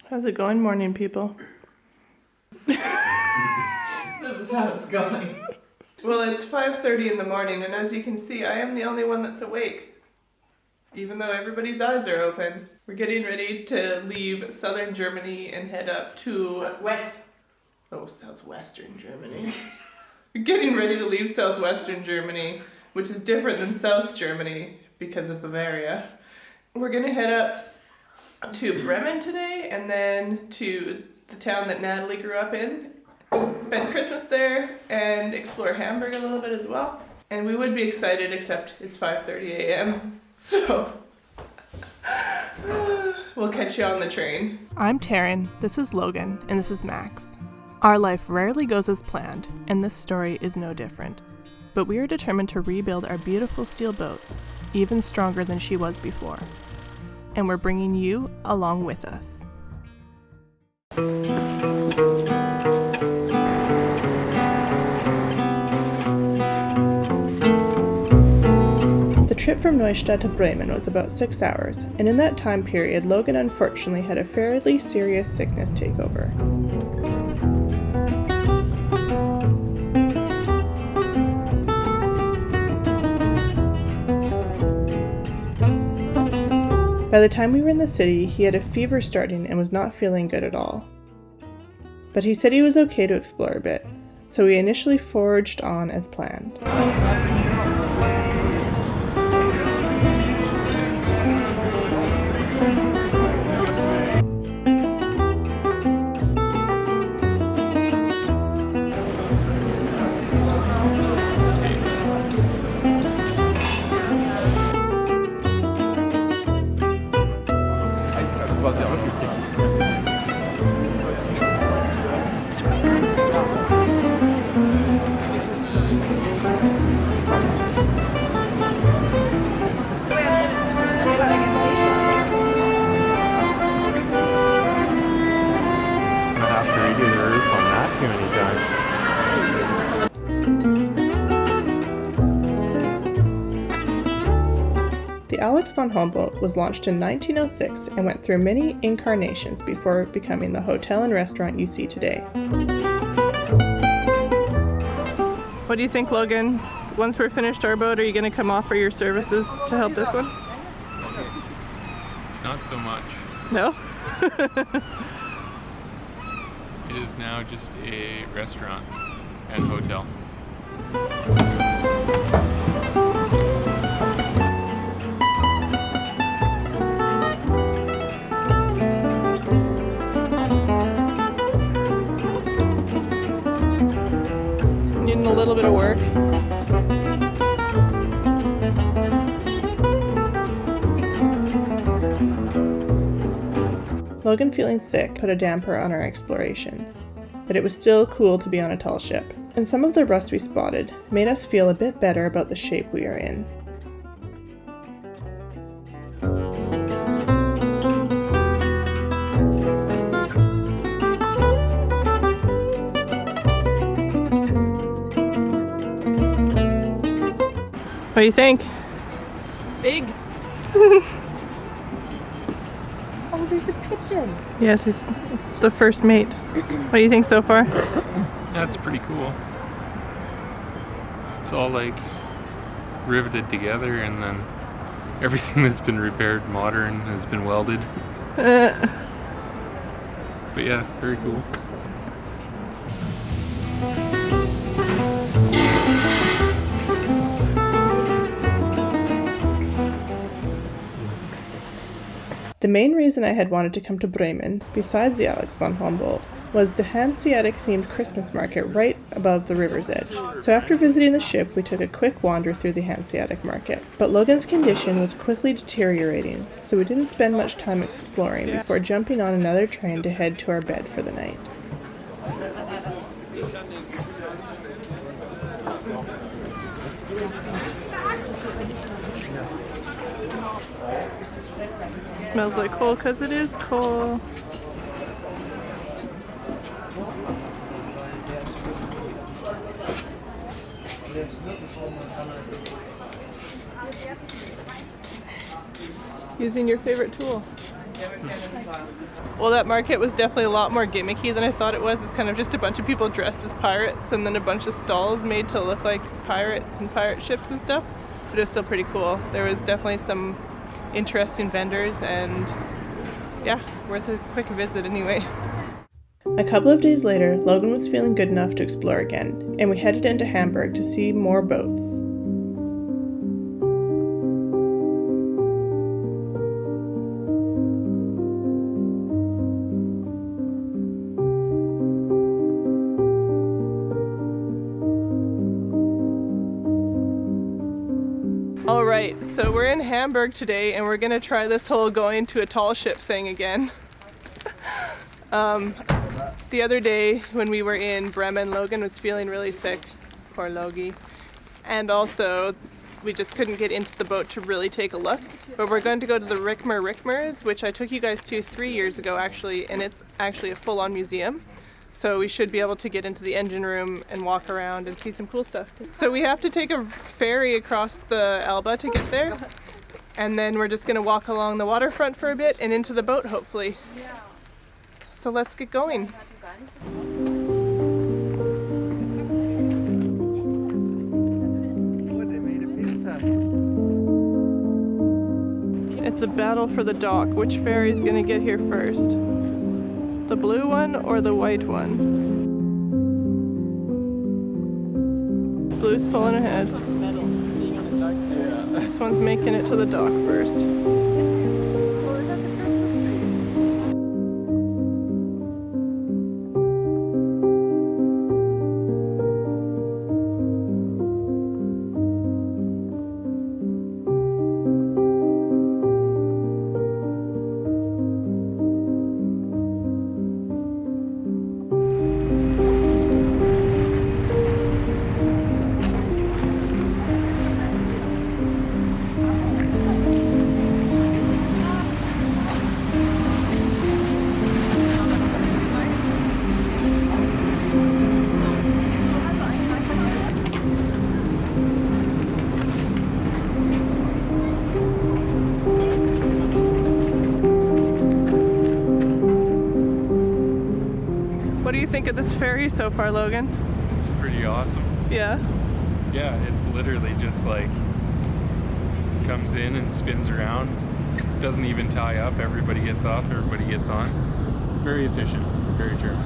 How's it going, morning people? This is how it's going. Well, it's 5:30 in the morning, and as you can see, I am the only one that's awake. Even though everybody's eyes are open. We're getting ready to leave southern Germany and head up to... Southwest. Oh, southwestern Germany. We're getting ready to leave southwestern Germany, which is different than South Germany because of Bavaria. We're gonna head up to Bremen today, and then to the town that Natalie grew up in, spend Christmas there, and explore Hamburg a little bit as well. And we would be excited, except it's 5:30 a.m. So we'll catch you on the train. I'm Taryn, this is Logan, and this is Max. Our life rarely goes as planned, and this story is no different. But we are determined to rebuild our beautiful steel boat, even stronger than she was before. And we're bringing you along with us. The trip from Neustadt to Bremen was about 6 hours, and in that time period, Logan unfortunately had a fairly serious sickness take over. By the time we were in the city, he had a fever starting and was not feeling good at all. But he said he was okay to explore a bit, so we initially forged on as planned. The Alex von Humboldt was launched in 1906 and went through many incarnations before becoming the hotel and restaurant you see today. What do you think, Logan? Once we're finished our boat, are you going to come offer your services to help this one? Not so much. No? It is now just a restaurant and hotel. Needing a little bit of work. Logan, feeling sick, put a damper on our exploration, but it was still cool to be on a tall ship, and some of the rust we spotted made us feel a bit better about the shape we are in. What do you think? It's big. Oh, there's a pigeon. Yes, it's the first mate. What do you think so far? That's pretty cool. It's all like riveted together, and then everything that's been repaired modern has been welded. But yeah, very cool. The main reason I had wanted to come to Bremen, besides the Alex von Humboldt, was the Hanseatic-themed Christmas market right above the river's edge. So after visiting the ship, we took a quick wander through the Hanseatic market. But Logan's condition was quickly deteriorating, so we didn't spend much time exploring before jumping on another train to head to our bed for the night. Smells like coal because it is coal. Using your favorite tool. Well, that market was definitely a lot more gimmicky than I thought it was. It's kind of just a bunch of people dressed as pirates and then a bunch of stalls made to look like pirates and pirate ships and stuff. But it was still pretty cool. There was definitely some interesting vendors and yeah, worth a quick visit anyway. A couple of days later, Logan was feeling good enough to explore again, and we headed into Hamburg to see more boats. Alright, so we're in Hamburg today and we're gonna try this whole going to a tall ship thing again. The other day when we were in Bremen, Logan was feeling really sick, poor Logie, and also we just couldn't get into the boat to really take a look. But we're going to go to the Rickmers, which I took you guys to 3 years ago actually, and it's actually a full-on museum. So we should be able to get into the engine room and walk around and see some cool stuff. So we have to take a ferry across the Elbe to get there. And then we're just gonna walk along the waterfront for a bit and into the boat hopefully. So let's get going. It's a battle for the dock. Which ferry is gonna get here first? The blue one or the white one? Blue's pulling ahead. This one's making it to the dock first. What do you think of this ferry so far, Logan? It's pretty awesome. Yeah? Yeah, it literally just like comes in and spins around. Doesn't even tie up. Everybody gets off, everybody gets on. Very efficient, very German.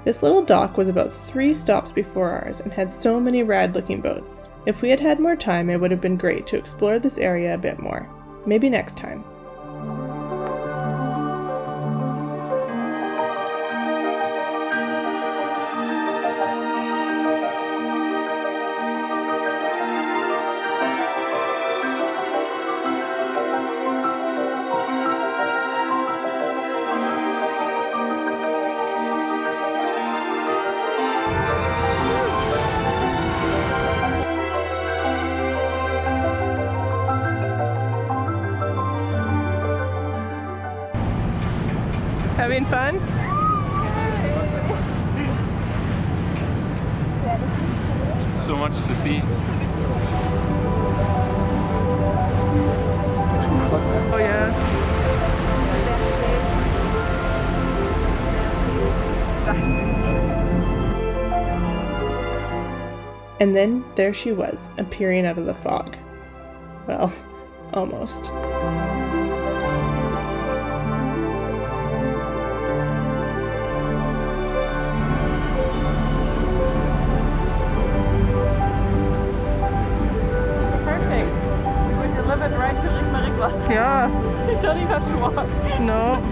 This little dock was about 3 stops before ours and had so many rad looking boats. If we had had more time, it would have been great to explore this area a bit more. Maybe next time. Having fun? So much to see. Oh yeah. And then there she was, appearing out of the fog. Well, almost. Perfect. We're delivered right to Bremen. Yeah, You don't even have to walk. no.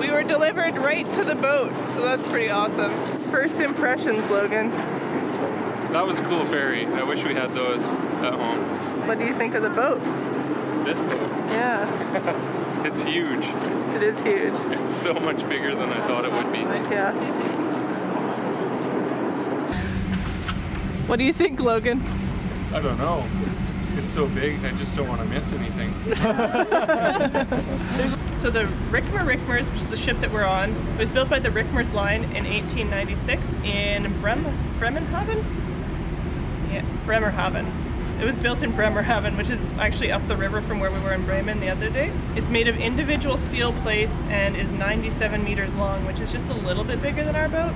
We were delivered right to the boat, so that's pretty awesome. First impressions, Logan. That was a cool ferry. I wish we had those at home. What do you think of the boat? This boat, Yeah, it's huge. it is huge. It's so much bigger than I thought it would be. Yeah. What do you think, Logan? I don't know. It's so big, I just don't want to miss anything. So the Rickmers, which is the ship that we're on, was built by the Rickmers Line in 1896 in Bremerhaven? Yeah, Bremerhaven. It was built in Bremerhaven, which is actually up the river from where we were in Bremen the other day. It's made of individual steel plates and is 97 meters long, which is just a little bit bigger than our boat.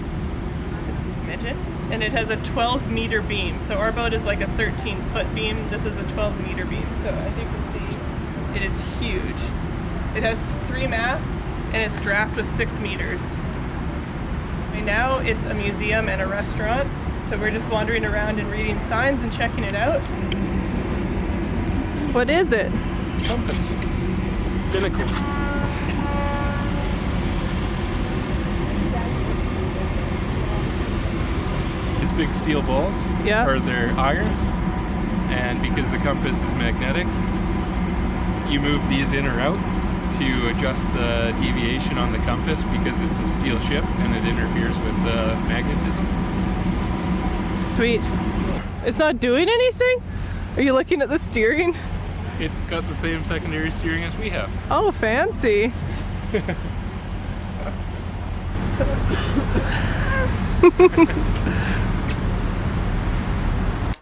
Just a smidgen. And it has a 12-meter beam. So our boat is like a 13-foot beam. This is a 12-meter beam. So as you can see, it is huge. It has 3 masts and its draft was 6 meters. Right now it's a museum and a restaurant. So we're just wandering around and reading signs and checking it out. What is it? It's a compass. Binnacle. These big steel balls Yeah. are they're iron, and because the compass is magnetic, you move these in or out to adjust the deviation on the compass because it's a steel ship and it interferes with the magnetism. Sweet. It's not doing anything? Are you looking at the steering? It's got the same secondary steering as we have. Oh, fancy.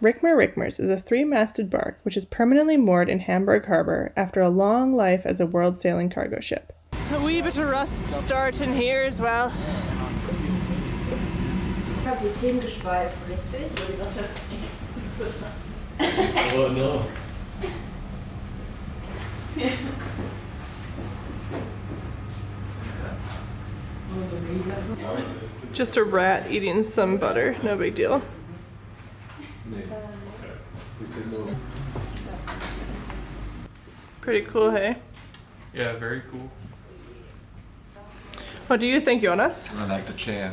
Rickmers is a 3-masted bark which is permanently moored in Hamburg harbor after a long life as a world sailing cargo ship. A wee bit of rust starting here as well. Kapitän gespeist, richtig? Oh no. Just a rat eating some butter, no big deal. Pretty cool, hey? Yeah, very cool. What do you think, Jonas? I like the chair.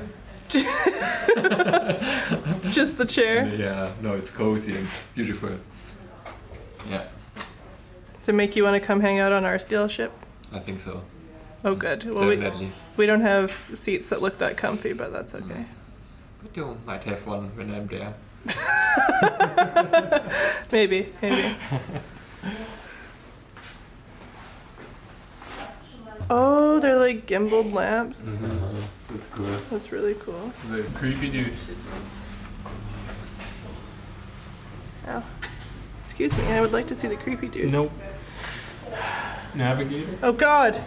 Just the chair? Yeah, no, it's cozy and beautiful. Yeah, To make you want to come hang out on our steel ship? I think so. Oh, good. Well, Definitely. we don't have seats that look that comfy, but that's okay. But you might have one when I'm there. Maybe. Oh, they're like gimbaled lamps. That's cool. That's really cool. The creepy dude. Oh. Excuse me, I would like to see the creepy dude. Nope. Navigator? Oh God!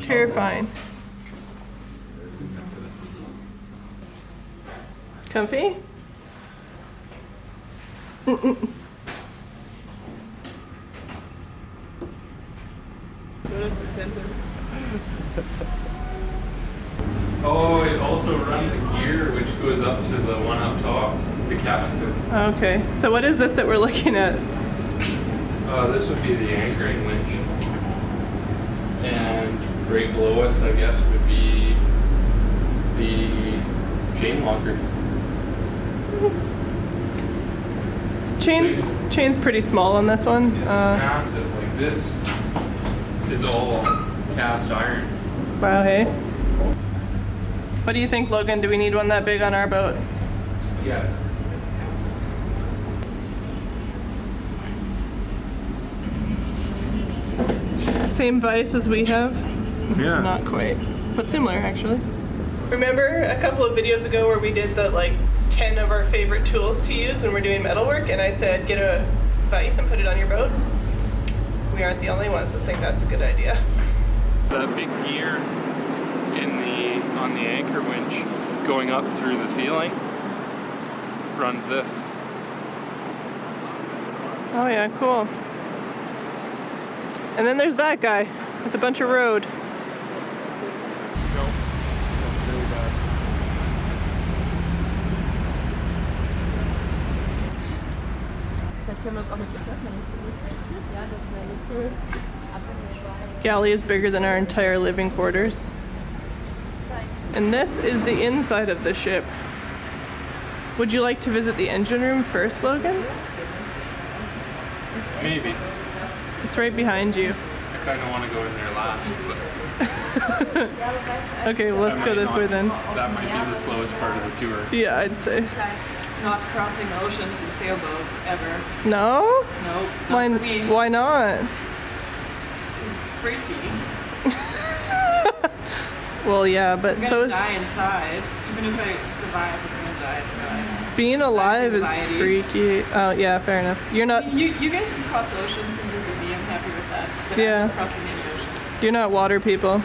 Terrifying. Comfy? What is the sentence? Oh, it also runs a gear which goes up to the one up top, the capstan. Okay, so what is this that we're looking at? This would be the anchoring winch. And right below us, I guess, would be the chain locker. Chain's pretty small on this one. It's massive. Like this is all cast iron. Wow, hey. What do you think, Logan? Do we need one that big on our boat? Yes. Same vise as we have? Yeah. Not quite, but similar actually. Remember a couple of videos ago where we did the like 10 of our favorite tools to use when we're doing metalwork, and I said get a vise and put it on your boat? We aren't the only ones that think that's a good idea. The big gear on the anchor winch going up through the ceiling runs this. Oh yeah, cool. And then there's that guy. It's a bunch of road. No, that's really bad. Vielleicht können wir uns auch mit Beschleunigung begrüßen. Ja, das wäre cool. Galley is bigger than our entire living quarters. And this is the inside of the ship. Would you like to visit the engine room first, Logan? Maybe. It's right behind you. I kind of want to go in there last, but Okay, well, let's that go might this not- way then. That might be the slowest part of the tour. Yeah, I'd say. Not crossing oceans in sailboats ever. No? Nope. Why, Not for me. why not? It's freaky. Well, yeah, but I'm so gonna is die inside. Even if I survive, I'm gonna die inside. being alive is Anxiety. freaky. Oh, yeah, fair enough. You're not You guys can cross oceans and visit me. I'm happy with that. But Yeah. I'm not crossing any oceans. You're not water people.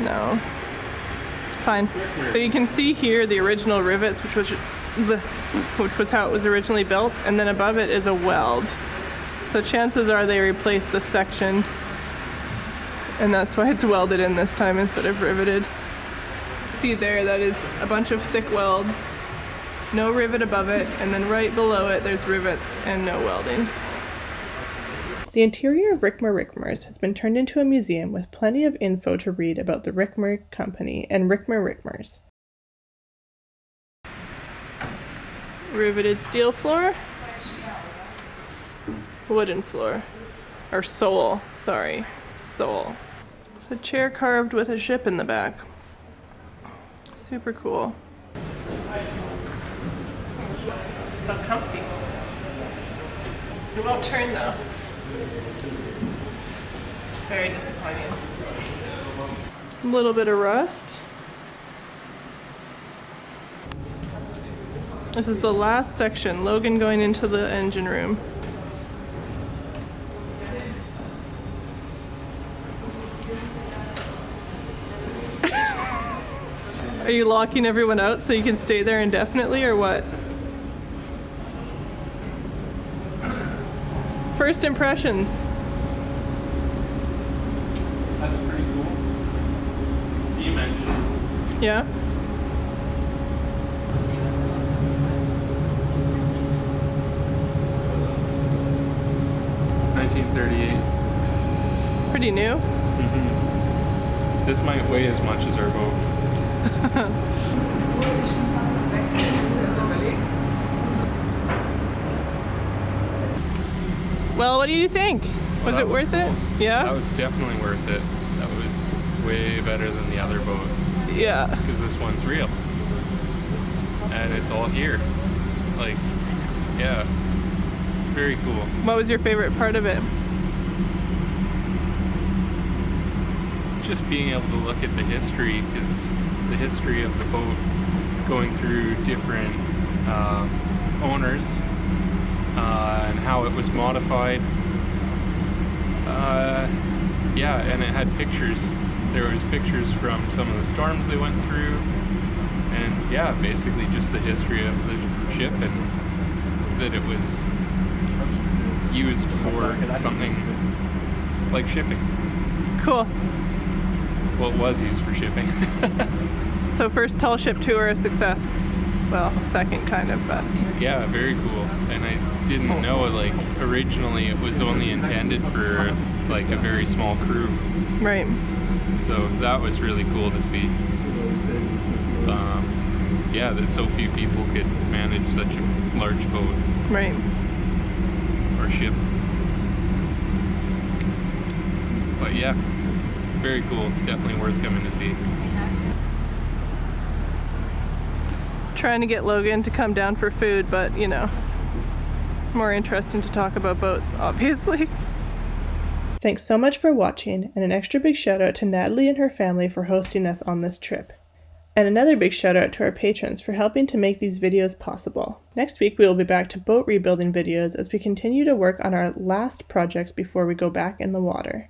No. Fine. So you can see here the original rivets, which was how it was originally built, and then above it is a weld. So chances are they replaced this section, and that's why it's welded in this time instead of riveted. See there, that is a bunch of thick welds, no rivet above it, and then right below it there's rivets and no welding. The interior of Rickmer Rickmers has been turned into a museum with plenty of info to read about the Rickmer Company and Rickmer Rickmers. Riveted steel floor. Wooden floor. Or sole, sorry. Sole. It's a chair carved with a ship in the back. Super cool. So comfy. It won't turn though. Very disappointing. A little bit of rust. This is the last section. Logan going into the engine room. Are you locking everyone out so you can stay there indefinitely or what? First impressions. That's pretty cool. Steam engine. Yeah? $1938. Pretty new. This might weigh as much as our boat. Well, what do you think? Was that it was worth cool. it? Yeah? That was definitely worth it. That was way better than the other boat Yeah. because this one's real. And it's all here. Like, yeah, very cool. What was your favorite part of it? Just being able to look at the history, because the history of the boat going through different owners and how it was modified. Yeah, and it had pictures. There was pictures from some of the storms they went through, and yeah, basically just the history of the ship and that it was used for something like shipping. Cool. Well, it was used for shipping. So first tall ship tour a success. Well, second kind of, but Yeah, very cool. And I didn't know, like, originally it was only intended for like a very small crew. right. So that was really cool to see. Yeah, that so few people could manage such a large boat Right. or ship. But yeah, very cool. Definitely worth coming to see. Trying to get Logan to come down for food, but you know, it's more interesting to talk about boats, obviously. Thanks so much for watching, and an extra big shout out to Natalie and her family for hosting us on this trip. And another big shout out to our patrons for helping to make these videos possible. Next week we will be back to boat rebuilding videos as we continue to work on our last projects before we go back in the water.